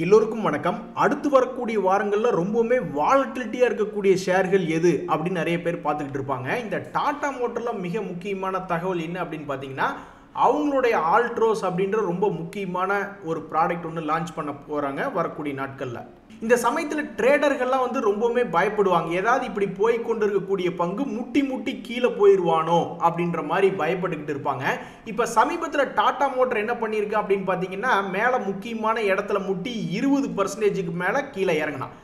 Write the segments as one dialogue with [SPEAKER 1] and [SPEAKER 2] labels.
[SPEAKER 1] எல்லோருக்கும் வணக்கம். அடுத்து வரக்கூடிய வாரங்கள்ல ரொம்பவுமே வாலட்டிலிட்டியா இருக்கக்கூடிய ஷேர்கள் எது அப்படின்னு நிறைய பேர் பார்த்துக்கிட்டு இருப்பாங்க. இந்த டாடா மோட்டர்ல மிக முக்கியமான தகவல் என்ன அப்படின்னு பார்த்தீங்கன்னா, அவங்களுடைய ஆல்ட்ரோஸ் அப்படின்ற ரொம்ப முக்கியமான ஒரு ப்ராடக்ட் ஒன்று லான்ச் பண்ண போறாங்க வரக்கூடிய நாட்கள்ல. இந்த சமயத்தில் ட்ரேடர்கள்லாம் ரொம்பவுமே பயப்படுவாங்க. ஏதாவது இப்படி போய் கொண்டு இருக்கக்கூடிய பங்கு முட்டி முட்டி கீழே போயிடுவானோ அப்படின்ற மாதிரி பயப்பட்டுக்கிட்டு இருப்பாங்க. இப்போ சமீபத்தில் டாடா மோட்டர் என்ன பண்ணியிருக்கு அப்படின்னு பார்த்தீங்கன்னா, மேலே முக்கியமான இடத்துல முட்டி 20% மேலே கீழே இறங்கினான்.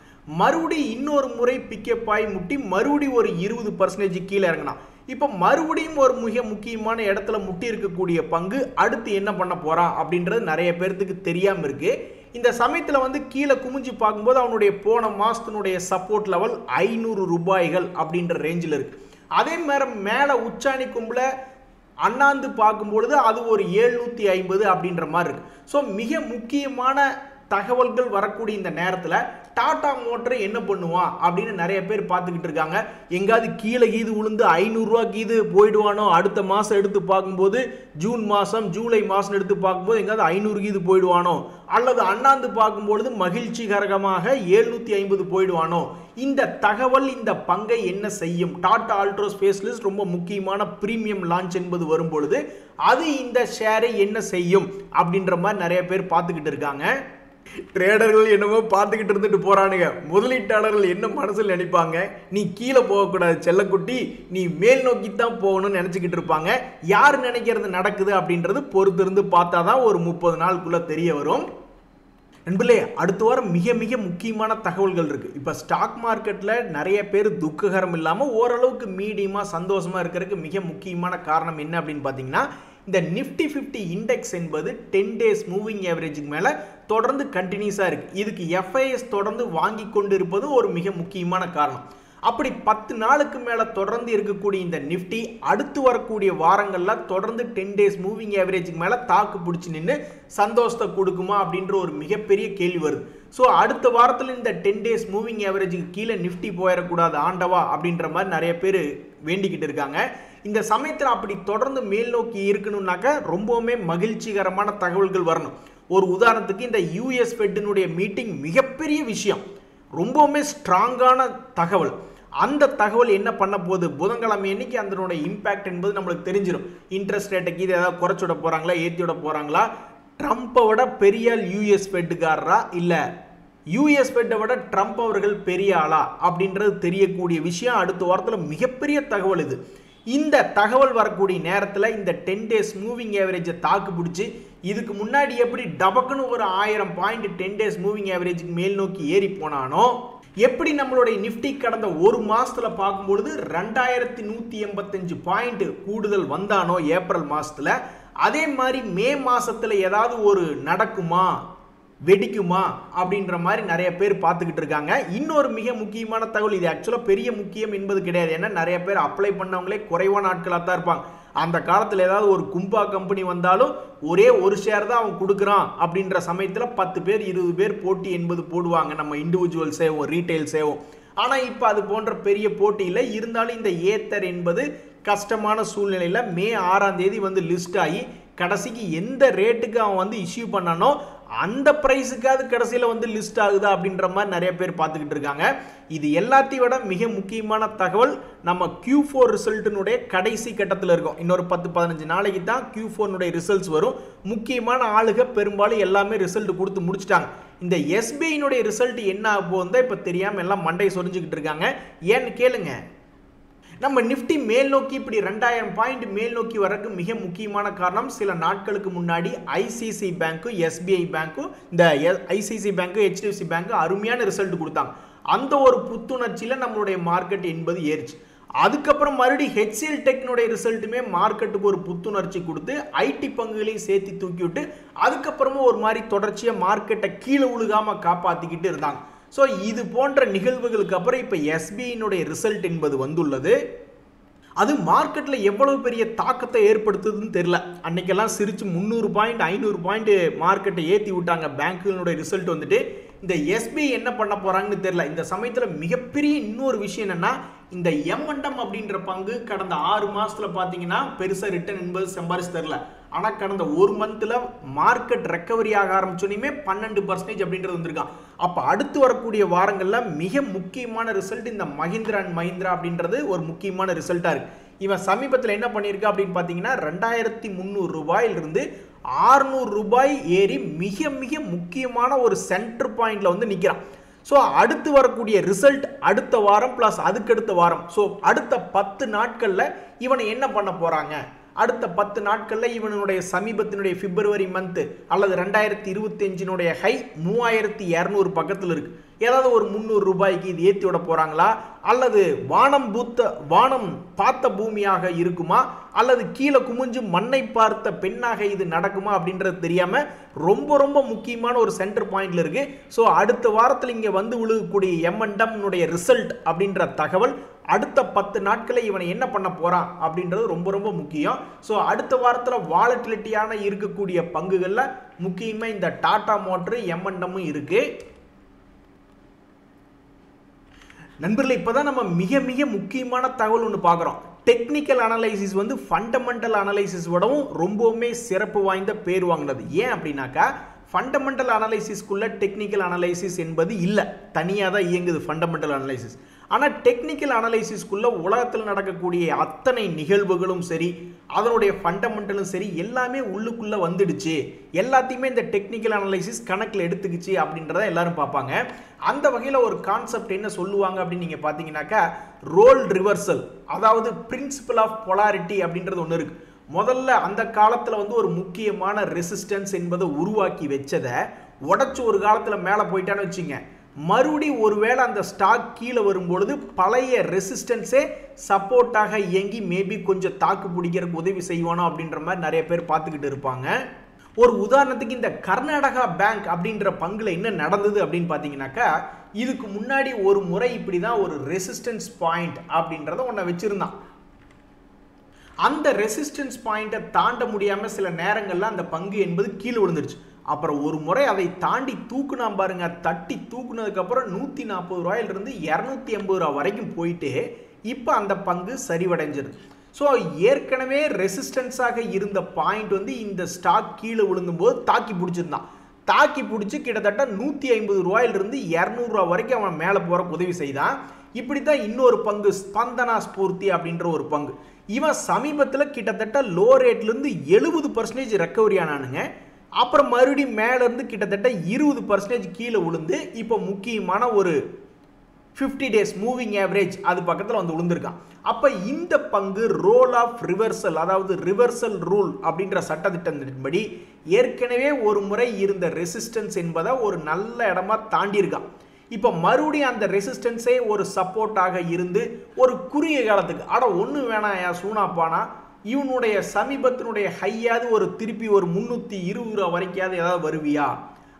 [SPEAKER 1] மறுபடியும் இன்னொரு முறை பிக்கப் ஆகி முட்டி மறுபடியும் ஒரு 20% கீழே இறங்கினான். இப்போ மறுபடியும் ஒரு மிக முக்கியமான இடத்துல முட்டி இருக்கக்கூடிய பங்கு அடுத்து என்ன பண்ண போறான் அப்படின்றது நிறைய பேர்த்துக்கு தெரியாமல் இருக்கு. இந்த சமயத்தில் கீழே குமிஞ்சு பார்க்கும்போது அவனுடைய போன மாசத்தினுடைய சப்போர்ட் லெவல் 500 ரூபாய்கள் அப்படின்ற ரேஞ்சில் இருக்கு. அதே மாதிரி மேலே உச்சாணி கும்பல அண்ணாந்து பார்க்கும்பொழுது அது ஒரு 750 அப்படின்ற மாதிரி இருக்கு. ஸோ மிக முக்கியமான தகவல்கள் வரக்கூடிய இந்த நேரத்தில் டாடா மோட்டர் என்ன பண்ணுவான் அப்படின்னு நிறைய பேர் பார்த்துக்கிட்டு இருக்காங்க. எங்காவது கீழே கீது விழுந்து 500 ரூபா கீது போயிடுவானோ, அடுத்த மாதம் எடுத்து பார்க்கும்போது ஜூன் மாதம் ஜூலை மாதம் எடுத்து பார்க்கும்போது எங்காவது 500 கீது போயிடுவானோ, அல்லது அண்ணாந்து பார்க்கும்பொழுது மகிழ்ச்சிகரமாக 750 போயிடுவானோ. இந்த தகவல் இந்த பங்கை என்ன செய்யும்? டாடா ஆல்ட்ரோஸ் ஸ்பேஸ்லிஸ்ட் ரொம்ப முக்கியமான பிரீமியம் லான்ச் என்பது வரும்பொழுது அது இந்த ஷேரை என்ன செய்யும் அப்படின்ற மாதிரி நிறைய பேர் பார்த்துக்கிட்டு இருக்காங்க. ட்ரேடர்கள் என்னமோ பார்த்துக்கிட்டு இருந்துட்டு போறானுங்க. முதலீட்டாளர்கள் என்ன மனசில் நினைப்பாங்க? நீ கீழே போகக்கூடாது செல்லக்குட்டி, நீ மேல் நோக்கி தான் போகணும்னு நினைச்சுக்கிட்டு இருப்பாங்க. யார் நினைக்கிறது நடக்குது அப்படின்றது பொறுத்திருந்து பார்த்தா தான் ஒரு 30 நாளுக்குள்ள தெரிய வரும். நண்பர்களே, அடுத்த வாரம் மிக மிக முக்கியமான தகவல்கள் இருக்கு. இப்போ ஸ்டாக் மார்க்கெட்ல நிறைய பேர் துக்ககரம் இல்லாமல் ஓரளவுக்கு மீடியமா சந்தோஷமா இருக்கிறதுக்கு மிக முக்கியமான காரணம் என்ன அப்படின்னு பார்த்தீங்கன்னா, இந்த நிஃப்டி 50 இண்டெக்ஸ் என்பது 10 டேஸ் மூவிங் ஆவரேஜுக்கு மேலே தொடர்ந்து கண்டினியூஸாக இருக்குது. இதுக்கு FIS தொடர்ந்து வாங்கி கொண்டு இருப்பது ஒரு மிக முக்கியமான காரணம். அப்படி 10 நாளுக்கு மேலே தொடர்ந்து இருக்கக்கூடிய இந்த நிஃப்டி அடுத்து வரக்கூடிய வாரங்களில் தொடர்ந்து 10 டேஸ் மூவிங் ஆவரேஜுக்கு மேலே தாக்கு பிடிச்சி நின்று சந்தோஷத்தை கொடுக்குமா அப்படின்ற ஒரு மிகப்பெரிய கேள்வி வருது. ஸோ அடுத்த வாரத்தில் இந்த 10 டேஸ் மூவிங் ஆவரேஜுக்கு கீழே நிஃப்டி போயிடக்கூடாது ஆண்டவா அப்படின்ற மாதிரி நிறைய பேர் வேண்டிக்கிட்டு இருக்காங்க. இந்த சமயத்தில் அப்படி தொடர்ந்து மேல் நோக்கி இருக்கணும்னாக்க ரொம்பவுமே மகிழ்ச்சிகரமான தகவல்கள் வரணும். ஒரு உதாரணத்துக்கு இந்த US ஃபெட்டினுடைய மீட்டிங் மிகப்பெரிய விஷயம், ரொம்பவுமே ஸ்ட்ராங்கான தகவல். அந்த தகவல் என்ன பண்ண போகுது? புதன்கிழமை அன்னைக்கு அதனுடைய இம்பாக்ட் என்பது நம்மளுக்கு தெரிஞ்சிடும். இன்ட்ரெஸ்ட் ரேட்டுக்கு இது ஏதாவது குறைச்சி விட போறாங்களா, ஏற்றி விட போறாங்களா? ட்ரம்ப்பை விட பெரிய US ஃபெட்டுக்காரரா, இல்லை US ஃபெட்டை விட ட்ரம்ப் அவர்கள் பெரிய ஆளா அப்படின்றது தெரியக்கூடிய விஷயம். அடுத்த வாரத்தில் மிகப்பெரிய தகவல் இது. இந்த தகவல் வரக்கூடிய நேரத்தில் இந்த 10 டேஸ் மூவிங் ஆவரேஜை தாக்கு பிடிச்சி இதுக்கு முன்னாடி எப்படி டபக்குன்னு ஒரு 1000 பாயிண்ட் 10 டேஸ் மூவிங் ஆவரேஜுக்கு மேல் நோக்கி ஏறி போனானோ, எப்படி நம்மளுடைய நிஃப்டி கடந்த ஒரு மாசத்துல பார்க்கும்பொழுது 2185 பாயிண்ட் கூடுதல் வந்தானோ ஏப்ரல் மாசத்துல, அதே மாதிரி மே மாசத்துல ஏதாவது ஒரு நடக்குமா, வெடிக்குமா அப்படின்ற மாதிரி நிறைய பேர் பார்த்துக்கிட்டு இருக்காங்க. இன்னொரு மிக முக்கியமான தகவல், இது ஆக்சுவலாக பெரிய முக்கியம் என்பது கிடையாது. ஏன்னா நிறைய பேர் அப்ளை பண்ணவங்களே குறைவான ஆட்களாக தான் இருப்பாங்க. அந்த காலத்தில் ஏதாவது ஒரு கும்பா கம்பெனி வந்தாலும் ஒரே ஒரு ஷேர் தான் அவன் கொடுக்குறான் அப்படின்ற சமயத்தில் 10 பேர் 20 பேர் போட்டி என்பது போடுவாங்க, நம்ம இண்டிவிஜுவல் சேவும் ரீட்டைல் சேவும். ஆனால் இப்போ அது போன்ற பெரிய போட்டி இல்லை. இருந்தாலும் இந்த ஏத்தர் என்பது கஷ்டமான சூழ்நிலையில் மே 6ஆம் தேதி லிஸ்ட் ஆகி கடைசிக்கு எந்த ரேட்டுக்கு அவன் இஷ்யூ பண்ணானோ அந்த பிரைஸுக்காவது கடைசியில் லிஸ்ட் ஆகுதா அப்படின்ற மாதிரி நிறைய பேர் பார்த்துக்கிட்டு இருக்காங்க. இது எல்லாத்தையும் விட மிக முக்கியமான தகவல், நம்ம Q4 ரிசல்ட்டினுடைய கடைசி கட்டத்தில் இருக்கும். இன்னொரு 10-15 நாளைக்கு தான் Q4 ரிசல்ட்ஸ் வரும். முக்கியமான ஆளுக பெரும்பாலும் எல்லாமே ரிசல்ட் கொடுத்து முடிச்சிட்டாங்க. இந்த SBI ரிசல்ட் என்ன ஆக போகுது இப்போ தெரியாமல் எல்லாம் மண்டை சொரிஞ்சுக்கிட்டு இருக்காங்க. ஏன்னு கேளுங்க. நம்ம நிஃப்டி மேல் நோக்கி இப்படி 2000 பாயிண்ட் மேல் நோக்கி வரக்கு மிக முக்கியமான காரணம், சில நாட்களுக்கு முன்னாடி ICICI பேங்க்கும் SBI பேங்க்கும், இந்த ICICI பேங்க்கு HDFC பேங்க்கு அருமையான ரிசல்ட் கொடுத்தாங்க. அந்த ஒரு புத்துணர்ச்சியில் நம்மளுடைய மார்க்கெட் என்பது ஏறிச்சு. அதுக்கப்புறம் மறுபடியும் HCL டெக்னுடைய ரிசல்ட்டுமே மார்க்கெட்டுக்கு ஒரு புத்துணர்ச்சி கொடுத்து IT பங்குகளையும் சேர்த்து தூக்கி விட்டு அதுக்கப்புறமும் ஒரு மாதிரி தொடர்ச்சியாக மார்க்கெட்டை கீழே உழுகாம காப்பாற்றிக்கிட்டு இருந்தாங்க. ஸோ இது போன்ற நிகழ்வுகளுக்கு அப்புறம் இப்போ SBI ரிசல்ட் என்பது வந்துள்ளது. அது மார்க்கெட்டில் எவ்வளவு பெரிய தாக்கத்தை ஏற்படுத்துதுன்னு தெரியல. அன்னைக்கெல்லாம் சிரிச்சு 300 பாயிண்ட் 500 பாயிண்ட் மார்க்கெட்டை ஏற்றி விட்டாங்க பேங்க்குகளுடைய ரிசல்ட் இந்த SBI என்ன பண்ண போறாங்கன்னு தெரியல. இந்த சமயத்தில் மிகப்பெரிய இன்னொரு விஷயம் என்னன்னா, இந்த M&M அப்படின்ற பங்கு கடந்த 6 மாசத்துல பார்த்தீங்கன்னா பெருசாக ரிட்டர்ன் என்பது சம்பாரிச்சு தரல. ஆனால் கடந்த ஒரு மந்த்தில் மார்க்கெட் ரெக்கவரி ஆக ஆரம்பிச்சோன்னே 12% அப்படின்றது வந்திருக்கான். அப்போ அடுத்து வரக்கூடிய வாரங்களில் மிக முக்கியமான ரிசல்ட் இந்த மஹிந்திரா அண்ட் மஹிந்திரா அப்படின்றது ஒரு முக்கியமான ரிசல்ட்டாக இருக்குது. இவன் சமீபத்தில் என்ன பண்ணியிருக்கா அப்படின்னு பார்த்தீங்கன்னா 2300 ரூபாயிலிருந்து 600 ரூபாய் ஏறி மிக மிக முக்கியமான ஒரு சென்டர் பாயிண்டில் வந்து நிற்கிறான். ஸோ அடுத்து வரக்கூடிய ரிசல்ட் அடுத்த வாரம் ப்ளஸ் அதுக்கடுத்த வாரம், ஸோ அடுத்த 10 நாட்களில் இவனை என்ன பண்ண போகிறாங்க, அடுத்த 10 நாட்களில் இவனுடைய சமீபத்தினுடைய பிப்ரவரி மந்த் அல்லது 2025 ஹை 3200 பக்கத்தில் இருக்கு. ஏதாவது ஒரு 300 ரூபாய்க்கு இது ஏற்றி விட போறாங்களா, அல்லது வானம் பார்த்த பூமியாக இருக்குமா, அல்லது கீழே குமிஞ்சு மண்ணை பார்த்த பெண்ணாக இது நடக்குமா அப்படின்றது தெரியாம ரொம்ப ரொம்ப முக்கியமான ஒரு சென்டர் பாயிண்ட்ல இருக்கு. ஸோ அடுத்த வாரத்தில் இங்கே வந்து விழுகக்கூடிய M&M ரிசல்ட் அப்படின்ற தகவல் அடுத்த 10 நாட்களில் இவனை என்ன பண்ண போறான் அப்படின்றது ரொம்ப ரொம்ப முக்கியம். ஸோ அடுத்த வாரத்தில் வாலட்டிலிட்டியான இருக்கக்கூடிய பங்குகளில் முக்கியமாக இந்த டாடா மோட்டர் M&M இருக்கு. நண்பர்களே, இப்போதான் நம்ம மிக மிக முக்கியமான தகவல் ஒன்று பார்க்குறோம். டெக்னிக்கல் அனலைசிஸ் வந்து ஃபண்டமெண்டல் அனலைசிஸ் விடவும் ரொம்பவுமே சிறப்பு வாய்ந்த பேர் வாங்கினது. ஏன் அப்படின்னாக்கா ஃபண்டமெண்டல் அனலைசிஸ்க்குள்ள டெக்னிக்கல் அனலைசிஸ் என்பது இல்லை, தனியாக தான் இயங்குது ஃபண்டமெண்டல் அனலைசிஸ். ஆனால் டெக்னிக்கல் அனலைசிஸ்க்குள்ள உலகத்தில் நடக்கக்கூடிய அத்தனை நிகழ்வுகளும் சரி, அதனுடைய ஃபண்டமெண்டலும் சரி, எல்லாமே உள்ளுக்குள்ளே வந்துடுச்சு, எல்லாத்தையுமே இந்த டெக்னிக்கல் அனலைசிஸ் கணக்கில் எடுத்துக்கிச்சு அப்படின்றத எல்லாரும் பார்ப்பாங்க. அந்த வகையில் ஒரு கான்செப்ட் என்ன சொல்லுவாங்க அப்படின்னு நீங்கள் பார்த்தீங்கன்னாக்கா ரோல் ரிவர்சல், அதாவது பிரின்சிபல் ஆஃப் பொலாரிட்டி அப்படின்றது ஒன்று இருக்குது. முதல்ல அந்த காலத்தில் வந்து ஒரு முக்கியமான ரெசிஸ்டன்ஸ் என்பதை உருவாக்கி வச்சதை உடச்சி ஒரு காலத்தில் மேலே போயிட்டான்னு வச்சுங்க, மறுபடி ஒருவேளை அந்த ஸ்டாக் கீழே வரும்பொழுது பழைய ரெசிஸ்டன்ஸே சப்போர்ட்டாக இயங்கி மேபி கொஞ்சம் தாக்கு பிடிக்கிறதுக்கு உதவி செய்வானோ அப்படின்ற மாதிரி நிறைய பேர் பார்த்துக்கிட்டு இருப்பாங்க. ஒரு உதாரணத்துக்கு இந்த கர்நாடகா பேங்க் அப்படின்ற பங்குல என்ன நடந்தது அப்படின்னு பார்த்தீங்கன்னாக்கா, இதுக்கு முன்னாடி ஒரு முறை இப்படி தான் ஒரு ரெசிஸ்டன்ஸ் பாயிண்ட் அப்படின்றத ஒன்றை வச்சிருந்தான். அந்த ரெசிஸ்டன்ஸ் பாயிண்ட்டை தாண்ட முடியாமல் சில நேரங்களில் அந்த பங்கு என்பது கீழே விழுந்துருச்சு. அப்புறம் ஒரு முறை அதை தாண்டி தூக்குனா பாருங்க, தட்டி தூக்குனதுக்கப்புறம் 140 ரூபாயிலிருந்து 280 ரூபா வரைக்கும் போயிட்டு இப்போ அந்த பங்கு சரிவடைஞ்சிருது. ஸோ ஏற்கனவே ரெசிஸ்டன்ஸாக இருந்த பாயிண்ட் வந்து இந்த ஸ்டாக் கீழே விழுந்தும்போது தாக்கி பிடிச்சிருந்தான். தாக்கி பிடிச்சி கிட்டத்தட்ட 150 ரூபாயிலிருந்து 200 ரூபா வரைக்கும் அவன் மேலே போகிற உதவி செய்தான். இப்படி தான் இன்னொரு பங்கு ஸ்பந்தனா ஸ்பூர்த்தி அப்படின்ற ஒரு பங்கு, இவன் சமீபத்தில் கிட்டத்தட்ட லோ ரேட்லேருந்து 70% ரெக்கவரி ஆனானுங்க. அப்புறம் மறுபடியும் மேலேருந்து கிட்டத்தட்ட 20% கீழே விழுந்து இப்போ முக்கியமான ஒரு 50 டேஸ் மூவிங் ஆவரேஜ் அது பக்கத்தில் வந்து விழுந்திருக்கான். அப்போ இந்த பங்கு ரோல் ஆஃப் ரிவர்சல், அதாவது ரிவர்சல் ரூல் அப்படின்ற சட்டத்திட்டத்தின்படி ஏற்கனவே ஒரு முறை இருந்த ரெசிஸ்டன்ஸ் என்பதை ஒரு நல்ல இடமா தாண்டியிருக்கான். இப்போ மறுபடியும் அந்த ரெசிஸ்டன்ஸே ஒரு சப்போர்ட்டாக இருந்து ஒரு குறுகிய காலத்துக்கு ஒன்று வேணாம் சூனாப்பானா இவனுடைய சமீபத்தினுடைய ஹையாவது ஒரு திருப்பி ஒரு 320 ரூபா வரைக்காவது ஏதாவது வருவியா,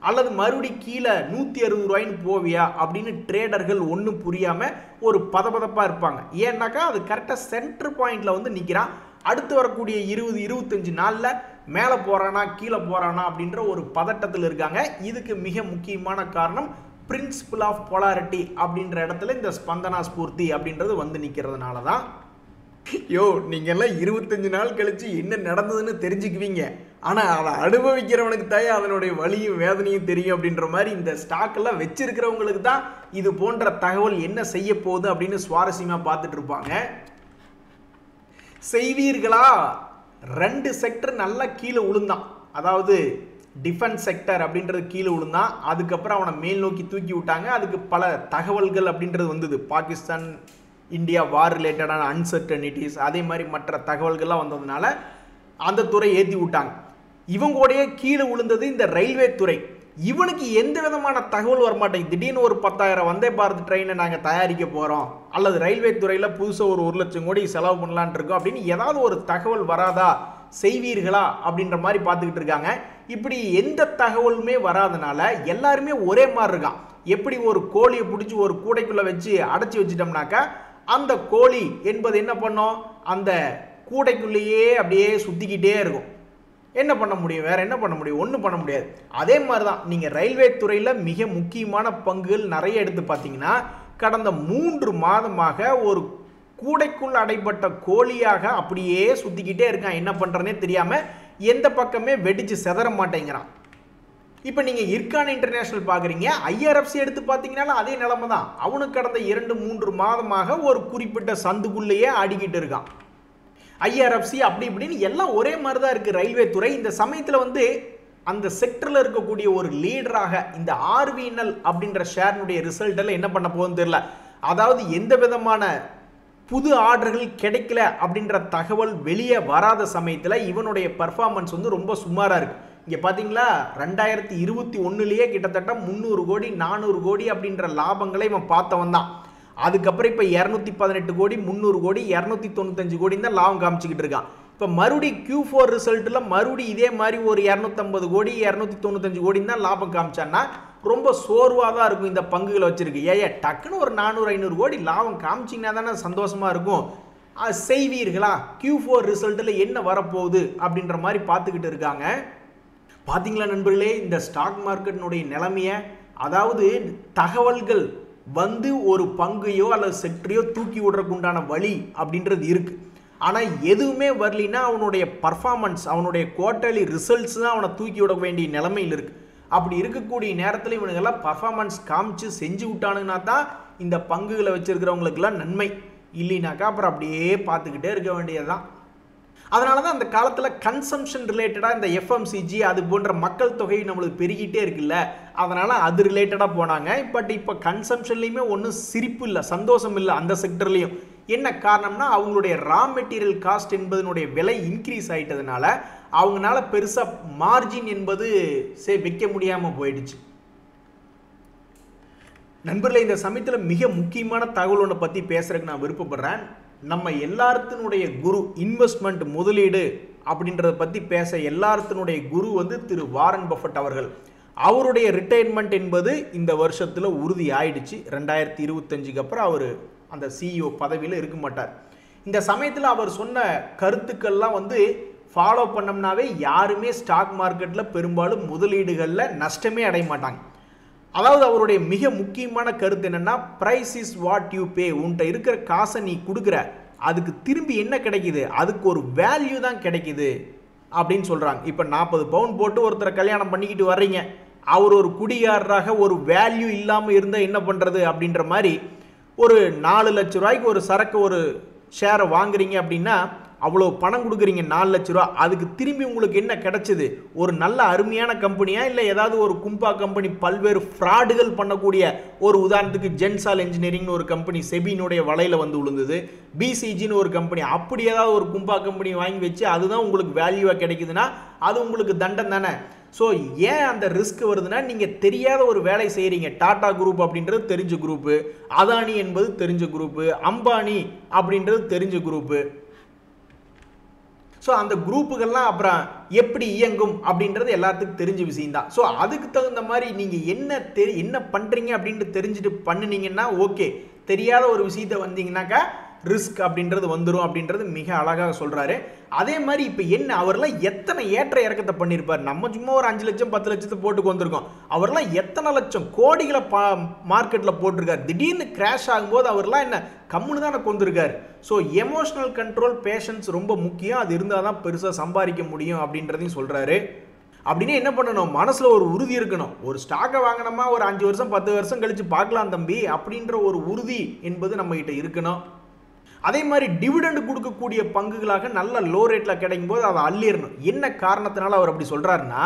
[SPEAKER 1] அல்லது மறுபடி கீழே 160 ரூபாயின்னு போவியா அப்படின்னு ட்ரேடர்கள் ஒன்றும் புரியாமல் ஒரு பதப்பதப்பாக இருப்பாங்க. ஏன்னாக்கா அது கரெக்டாக சென்டர் பாயிண்டில் வந்து நிற்கிறான். அடுத்து வரக்கூடிய 20-25 நாளில் மேலே போகிறானா கீழே போகிறானா அப்படின்ற ஒரு பதட்டத்தில் இருக்காங்க. இதுக்கு மிக முக்கியமான காரணம் பிரின்சிபல் ஆஃப் பொலாரிட்டி அப்படின்ற இடத்துல இந்த ஸ்பந்தனா ஸ்பூர்த்தி அப்படின்றது வந்து நிற்கிறதுனால தான். நீங்கள் எல்லாம் 25 நாள் கழிச்சு என்ன நடந்ததுன்னு தெரிஞ்சுக்குவீங்க, ஆனால் அதை அனுபவிக்கிறவனுக்கு தான் அதனுடைய வலியும் வேதனையும் தெரியும் அப்படின்ற மாதிரி இந்த ஸ்டாக்கெல்லாம் வச்சிருக்கிறவங்களுக்கு தான் இது போன்ற தகவல் என்ன செய்ய போகுது அப்படின்னு சுவாரஸ்யமாக பார்த்துட்டு இருப்பாங்க. செய்வீர்களா, 2 செக்டர் நல்லா கீழே விழுந்தான், அதாவது டிஃபென்ஸ் செக்டர் அப்படின்றது கீழே விழுந்தான். அதுக்கப்புறம் அவனை மேல் நோக்கி தூக்கி விட்டாங்க. அதுக்கு பல தகவல்கள் அப்படின்றது வந்தது, பாகிஸ்தான் இந்தியா வார் ரிலேட்டடான அன்சர்டனிட்டிஸ், அதே மாதிரி மற்ற தகவல்கள்லாம் வந்ததுனால அந்த துறை ஏற்றி விட்டாங்க. இவங்களுடைய கீழே விழுந்தது இந்த ரயில்வே துறை. இவனுக்கு எந்த விதமான தகவல் வரமாட்டேங்குது. திடீர்னு ஒரு 10,000 வந்தே பாரத் ட்ரெயினை நாங்கள் தயாரிக்க போகிறோம், அல்லது ரயில்வே துறையில் புதுசாக ஒரு 1 லட்சம் கோடி செலவு பண்ணலான் இருக்கோம் அப்படின்னு ஏதாவது ஒரு தகவல் வராதா, செய்வீர்களா அப்படின்ற மாதிரி பார்த்துக்கிட்டு இருக்காங்க. இப்படி எந்த தகவலுமே வராதனால எல்லாருமே ஒரே மாதிரி இருக்கான். எப்படி ஒரு கோழியை பிடிச்சி ஒரு கூடைக்குள்ளே வச்சு அடைச்சி வச்சிட்டோம்னாக்கா அந்த கோழி என்பது என்ன பண்ணும், அந்த கூடைக்குள்ளேயே அப்படியே சுற்றிக்கிட்டே இருக்கும். என்ன பண்ண முடியும், வேற என்ன பண்ண முடியும், ஒன்றும் பண்ண முடியாது. அதே மாதிரி தான் நீங்கள் ரயில்வே துறையில் மிக முக்கியமான பங்குகள் நிறைய எடுத்து பார்த்தீங்கன்னா கடந்த 3 மாதமாக ஒரு கூடைக்குள் அடைப்பட்ட கோழியாக அப்படியே சுற்றிக்கிட்டே இருக்கான். என்ன பண்ணுறனே தெரியாமல் எந்த பக்கமே வெடிச்சு செதற மாட்டேங்கிறான். இப்போ நீங்கள் இர்கான் இன்டர்நேஷனல் பார்க்குறீங்க, ஐஆர்எஃப்சி எடுத்து பார்த்தீங்கன்னாலும் அதே நிலைமை தான். அவனுக்கு கடந்த 2-3 மாதமாக ஒரு குறிப்பிட்ட சந்துக்குள்ளேயே ஆடிக்கிட்டு இருக்கான். ஐஆர்எஃப்சி அப்படி இப்படின்னு எல்லாம் ஒரே மாதிரி தான் இருக்குது ரயில்வே துறை. இந்த சமயத்தில் வந்து அந்த செக்டரில் இருக்கக்கூடிய ஒரு லீடராக இந்த ஆர்விஎன்எல் அப்படின்ற ஷேர்னுடைய ரிசல்ட் எல்லாம் என்ன பண்ண போகுதுன்னு தெரியல. அதாவது எந்த விதமான புது ஆர்டர்கள் கிடைக்கல அப்படின்ற தகவல் வெளியே வராத சமயத்தில் இவனுடைய பர்ஃபார்மன்ஸ் வந்து ரொம்ப சுமாராக இருக்குது. இங்கே பார்த்தீங்களா, 2021 கிட்டத்தட்ட 300 கோடி 400 கோடி அப்படின்ற லாபங்களை இவன் பார்த்தவன் தான். அதுக்கப்புறம் இப்போ 218 கோடி 300 கோடி 295 கோடி தான் லாபம் காமிச்சிக்கிட்டு இருக்கான். இப்போ மறுபடி Q4 ரிசல்ட்டில் மறுபடி இதே மாதிரி ஒரு 250 கோடி 295 கோடி தான் லாபம் காமிச்சான்னா ரொம்ப சோர்வாக தான் இருக்கும் இந்த பங்குகளை வச்சிருக்கு. டக்குன்னு ஒரு 400-500 கோடி லாபம் காமிச்சிங்கன்னா தானே சந்தோஷமாக இருக்கும். செய்வீர்களா? Q4 ரிசல்ட்டில் என்ன வரப்போகுது அப்படின்ற மாதிரி பார்த்துக்கிட்டு இருக்காங்க. பார்த்தீங்களா நண்பர்களே, இந்த ஸ்டாக் மார்க்கெட்டினுடைய நிலைமையை, அதாவது தகவல்கள் வந்து ஒரு பங்கையோ அல்லது செக்டரையோ தூக்கி விடுறதுக்கு உண்டான வழி அப்படின்றது இருக்கு. ஆனால் எதுவுமே வரலினா அவனுடைய பர்ஃபார்மன்ஸ், அவனுடைய குவார்ட்டர்லி ரிசல்ட்ஸ் தான் அவனை தூக்கி விட வேண்டிய நிலைமையில் இருக்கு. அப்படி இருக்கக்கூடிய நேரத்தில் இவனுங்கெல்லாம் பர்ஃபார்மன்ஸ் காமிச்சு செஞ்சு விட்டானுங்கன்னா தான் இந்த பங்குகளை வச்சிருக்கிறவங்களுக்கெல்லாம் நன்மை. இல்லைனாக்கா அப்புறம் அப்படியே பார்த்துக்கிட்டே இருக்க வேண்டியதுதான். அதனால தான் அந்த காலத்தில் கன்சம்ஷன் ரிலேட்டடாக இந்த எஃப்எம்சிஜி அது போன்ற மக்கள் தொகை நம்மளுக்கு பெருகிட்டே இருக்குல்ல, அதனால் அது ரிலேட்டடாக போனாங்க. பட் இப்போ கன்சம்ஷன்லேயுமே ஒன்றும் சிரிப்பு இல்லை, சந்தோஷம் இல்லை அந்த செக்டர்லேயும். என்ன காரணம்னா அவங்களுடைய ரா மெட்டீரியல் காஸ்ட் என்பதனுடைய விலை இன்க்ரீஸ் ஆகிட்டதுனால அவங்களால பெருசாக மார்ஜின் என்பது வைக்க முடியாமல் போயிடுச்சு. நண்பர்களே, இந்த சமயத்தில் மிக முக்கியமான தகவல் ஒன்றை பற்றி பேசுறதுக்கு நான் விருப்பப்படுறேன். நம்ம எல்லாத்தினுடைய குரு, இன்வெஸ்ட்மெண்ட் முதலீடு அப்படின்றத பற்றி பேச எல்லாத்தினுடைய குரு வந்து திரு வாரன் பஃபட் அவர்கள். அவருடைய ரிட்டையர்மெண்ட் என்பது இந்த வருஷத்தில் உறுதி ஆயிடுச்சு. 2025க்கு அப்புறம் அவர் அந்த சிஇஓ பதவியில் இருக்க மாட்டார். இந்த சமயத்தில் அவர் சொன்ன கருத்துக்கள்லாம் வந்து ஃபாலோ பண்ணோம்னாவே யாருமே ஸ்டாக் மார்க்கெட்டில் பெரும்பாலும் முதலீடுகளில் நஷ்டமே அடைய மாட்டாங்க. அதாவது அவருடைய மிக முக்கியமான கருத்து என்னன்னா, price is what you pay. உன்கிட்ட இருக்கிற காசை நீ கொடுக்குற, அதுக்கு திரும்பி என்ன கிடைக்குது, அதுக்கு ஒரு வேல்யூ தான் கிடைக்குது அப்படின்னு சொல்றாங்க. இப்போ 40 பவுன் போட்டு ஒருத்தரை கல்யாணம் பண்ணிக்கிட்டு வர்றீங்க, அவர் ஒரு குடிகாரராக ஒரு வேல்யூ இல்லாமல் இருந்தால் என்ன பண்ணுறது அப்படின்ற மாதிரி ஒரு 4 லட்ச ரூபாய்க்கு ஒரு சரக்கு ஒரு ஷேரை வாங்குறீங்க அப்படின்னா அவ்வளோ பணம் கொடுக்குறீங்க, 4 லட்ச ரூபா. அதுக்கு திரும்பி உங்களுக்கு என்ன கிடைச்சது? ஒரு நல்ல அருமையான கம்பெனியா, இல்லை ஏதாவது ஒரு கும்பா கம்பெனி பல்வேறு ஃப்ராடுகள் பண்ணக்கூடிய ஒரு உதாரணத்துக்கு ஜென்சால் இன்ஜினியரிங்னு ஒரு கம்பெனி செபினுடைய வலையில் வந்து விழுந்தது, பிசிஜின்னு ஒரு கம்பெனி, அப்படி ஏதாவது ஒரு கும்பா கம்பெனி வாங்கி வச்சு அதுதான் உங்களுக்கு வேல்யூவாக கிடைக்குதுன்னா அது உங்களுக்கு தண்டம் தானே. ஸோ ஏன் அந்த ரிஸ்க் வருதுன்னா, நீங்கள் தெரியாத ஒரு வேலை செய்கிறீங்க. டாடா குரூப் அப்படின்றது தெரிஞ்ச குரூப்பு, அதானி என்பது தெரிஞ்ச குரூப்பு, அம்பானி அப்படின்றது தெரிஞ்ச குரூப்பு. ஸோ அந்த குரூப்புகள்லாம் அப்புறம் எப்படி இயங்கும் அப்படின்றது எல்லாத்துக்கும் தெரிஞ்ச விஷயம் தான். ஸோ அதுக்கு தகுந்த மாதிரி நீங்கள் என்ன பண்ணுறீங்க அப்படின்ட்டு தெரிஞ்சுட்டு பண்ணினீங்கன்னா ஓகே. தெரியாத ஒரு விஷயத்தை வந்தீங்கன்னாக்கா ரிஸ்க் அப்படின்றது வந்துடும் அப்படின்றது மிக அழகாக சொல்கிறாரு. அதே மாதிரி இப்போ என்ன, அவர்லாம் எத்தனை ஏற்ற இறக்கத்தை பண்ணியிருப்பார். நம்ம சும்மா ஒரு 5 லட்சம் 10 லட்சத்தை போட்டு வந்திருக்கோம். அவர்லாம் எத்தனை லட்சம் கோடிகளை மார்க்கெட்டில் போட்டிருக்காரு. திடீர்னு கிராஷ் ஆகும்போது அவர்லாம் என்ன கம்முன்னு தானே கொண்டிருக்காரு. ஸோ எமோஷனல் கண்ட்ரோல், பேஷன்ஸ் ரொம்ப முக்கியம். அது இருந்தால் தான் பெருசாக சம்பாதிக்க முடியும் அப்படின்றதையும் சொல்கிறாரு. அப்படின்னு என்ன பண்ணணும், மனசில் ஒரு உறுதி இருக்கணும். ஒரு ஸ்டாக்கை வாங்கினோமா ஒரு 5 வருஷம் 10 வருஷம் கழித்து பார்க்கலாம் தம்பி அப்படின்ற ஒரு உறுதி என்பது நம்மகிட்ட இருக்கணும். அதே மாதிரி டிவிடெண்ட் கொடுக்கக்கூடிய பங்குகளாக நல்ல லோ ரேட்டில் கிடைக்கும் போது அதை அள்ளிடணும். என்ன காரணத்தினால அவர் அப்படி சொல்கிறாருன்னா,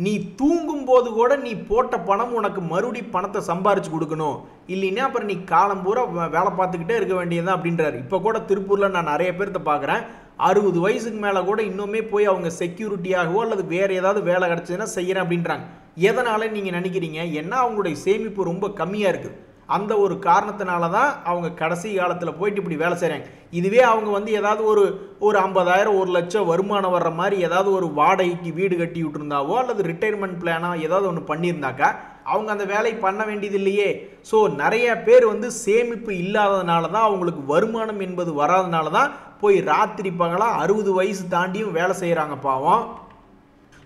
[SPEAKER 1] நீ தூங்கும் போது கூட நீ போட்ட பணம் உனக்கு மறுபடி பணத்தை சம்பாரிச்சு கொடுக்கணும், இல்லைன்னா அப்புறம் நீ காலம் பூரா வேலை பார்த்துக்கிட்டே இருக்க வேண்டியதுதான் அப்படின்றாரு. இப்போ கூட திருப்பூரில் நான் நிறைய பேர்த்த பார்க்குறேன், 60 வயசுக்கு மேலே கூட இன்னுமே போய் அவங்க செக்யூரிட்டியாகவோ அல்லது வேறு ஏதாவது வேலை கிடச்சதுன்னா செய்கிறேன் அப்படின்றாங்க. எதனால நீங்கள் நினைக்கிறீங்க? ஏன்னா அவங்களுடைய சேமிப்பு ரொம்ப கம்மியாக இருக்குது. அந்த ஒரு காரணத்தினால தான் அவங்க கடைசி காலத்தில் போயிட்டு இப்படி வேலை செய்கிறாங்க. இதுவே அவங்க வந்து ஏதாவது ஒரு 50,000 1 லட்சம் வருமானம் வர்ற மாதிரி ஏதாவது ஒரு வாடகைக்கு வீடு கட்டி விட்டுருந்தாவோ அல்லது ரிட்டையர்மெண்ட் பிளானாக ஏதாவது ஒன்று பண்ணியிருந்தாக்கா அவங்க அந்த வேலை பண்ண வேண்டியது இல்லையே. ஸோ நிறைய பேர் வந்து சேமிப்பு இல்லாததுனால தான், அவங்களுக்கு வருமானம் என்பது வராதனால தான் போய் ராத்திரி பகலாக 60 வயசு தாண்டியும் வேலை செய்கிறாங்க பாவம்.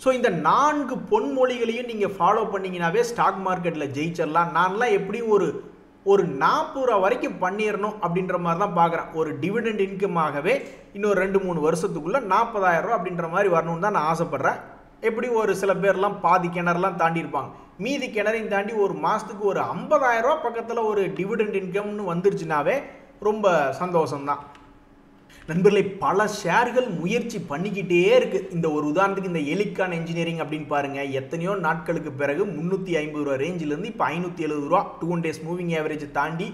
[SPEAKER 1] ஸோ இந்த 4 பொன்மொழிகளையும் நீங்கள் ஃபாலோ பண்ணிங்கனாவே ஸ்டாக் மார்க்கெட்டில் ஜெயிச்சிடலாம். நான்லாம் எப்படியும் ஒரு 40 ரூபா வரைக்கும் பண்ணிடணும் அப்படின்ற மாதிரி தான் பார்க்குறேன். ஒரு டிவிடெண்ட் இன்கமாகவே இன்னொரு 2-3 வருஷத்துக்குள்ள 40,000 ரூபா அப்படின்ற மாதிரி வரணும்னு தான் நான் ஆசைப்படுறேன். எப்படி ஒரு சில பேர்லாம் பாதி கிணறுலாம் தாண்டி இருப்பாங்க, மீதி கிணறையும் தாண்டி ஒரு மாதத்துக்கு ஒரு 50,000 ரூபா பக்கத்தில் ஒரு டிவிடெண்ட் இன்கம்னு வந்துருச்சுனாவே ரொம்ப சந்தோஷம்தான். நண்பர்களே, பல ஷேர்கள் முயற்சி பண்ணிக்கிட்டே இருக்கு. இந்த ஒரு உதாரணத்துக்கு இந்த எலிகான் இன்ஜினியரிங் அப்படின்னு பாருங்க, எத்தனையோ நாட்களுக்கு பிறகு 350 ரூபா ரேஞ்சிலேருந்து இப்போ 570 ரூபா 2 days மூவிங் ஆவரேஜ் தாண்டி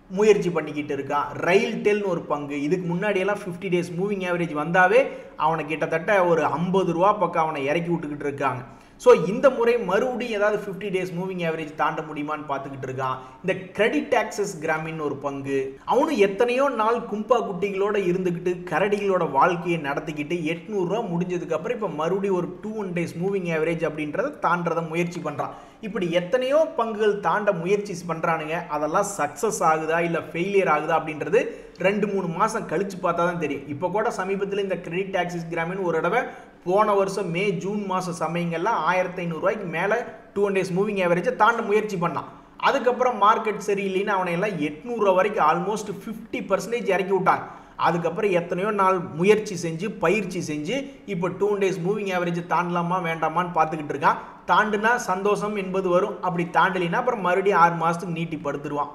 [SPEAKER 1] முயற்சி பண்ணிக்கிட்டு இருக்கான். ரயில்டெல்னு ஒரு பங்கு, இதுக்கு முன்னாடியெல்லாம் 50 days மூவிங் ஆவரேஜ் வந்தாவே அவனை கிட்டத்தட்ட ஒரு 50 ரூபா பக்கம் அவனை இறக்கி விட்டுக்கிட்டு இருக்காங்க. ஸோ இந்த முறை மறுபடியும் ஏதாவது 50 days மூவிங் ஆவரேஜ் தாண்ட முடியுமான்னு பார்த்துக்கிட்டு இருக்கான். இந்த கிரெடிட் ஆக்சஸ் கிராமின் ஒரு பங்கு, அவனும் எத்தனையோ நாள் கும்பா குட்டிகளோட இருந்துக்கிட்டு கரடிகளோட வாழ்க்கையை நடத்திக்கிட்டு 800 ரூபா முடிஞ்சதுக்கு அப்புறம் இப்போ மறுபடியும் ஒரு 2 days மூவிங் ஆவரேஜ் அப்படின்றத தாண்டறத முயற்சி பண்ணுறான். இப்படி எத்தனையோ பங்குகள் தாண்ட முயற்சி பண்ணுறானுங்க. அதெல்லாம் சக்ஸஸ் ஆகுதா இல்லை ஃபெயிலியர் ஆகுதா அப்படின்றது 2-3 மாதம் கழிச்சு பார்த்தா தான் தெரியும். இப்போ கூட சமீபத்தில் இந்த கிரெடிட் ஆக்சிஸ் கிராமின் ஒரு தடவை போன வருஷம் மே ஜூன் மாதம் சமயங்கள்லாம் 1500 ரூபாய்க்கு மேலே 2 days மூவிங் ஆவரேஜை தாண்ட முயற்சி பண்ணான். அதுக்கப்புறம் மார்க்கெட் சரியில்லைன்னு அவனை எல்லாம் 800 ரூபா வரைக்கும் ஆல்மோஸ்ட் 50% இறக்கி விட்டாங்க. அதுக்கப்புறம் எத்தனையோ நாள் முயற்சி செஞ்சு பயிற்சி செஞ்சு இப்போ 2 days மூவிங் ஆவரேஜ் தாண்டலாமா வேண்டாமான்னு பார்த்துக்கிட்டு இருக்கான். தாண்டுனா சந்தோஷம் என்பது வரும், அப்படி தாண்டலினா அப்புறம் மறுபடியும் 6 மாதத்துக்கு நீட்டி படுத்துருவான்.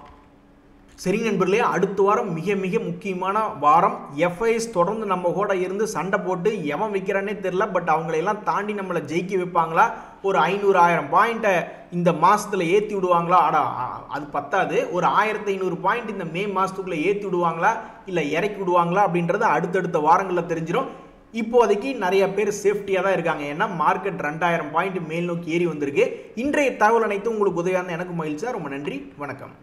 [SPEAKER 1] சரி நண்பர்களே, அடுத்த வாரம் மிக மிக முக்கியமான வாரம். எஃப்ஐஎஸ் தொடர்ந்து நம்ம கூட இருந்து சண்டை போட்டு எவன் வைக்கிறானே தெரில, பட் அவங்களையெல்லாம் தாண்டி நம்மளை ஜெயிக்க வைப்பாங்களா, ஒரு 500-1000 பாயிண்ட்டை இந்த மாதத்தில் ஏற்றி விடுவாங்களா, அது பத்தாது, ஒரு 1500 பாயிண்ட் இந்த மே மாதத்துக்குள்ளே ஏற்றி விடுவாங்களா இல்லை இறக்கி விடுவாங்களா அப்படின்றது அடுத்தடுத்த வாரங்களில் தெரிஞ்சிடும். இப்போதைக்கு நிறைய பேர் சேஃப்டியாக தான் இருக்காங்க. ஏன்னா மார்க்கெட் 2000 பாயிண்ட் மேல் நோக்கி ஏறி வந்திருக்கு. இன்றைய தகவல் அனைத்தும் உங்களுக்கு உதவியான எனக்கு மகிழ்ச்சியா. ரொம்ப நன்றி, வணக்கம்.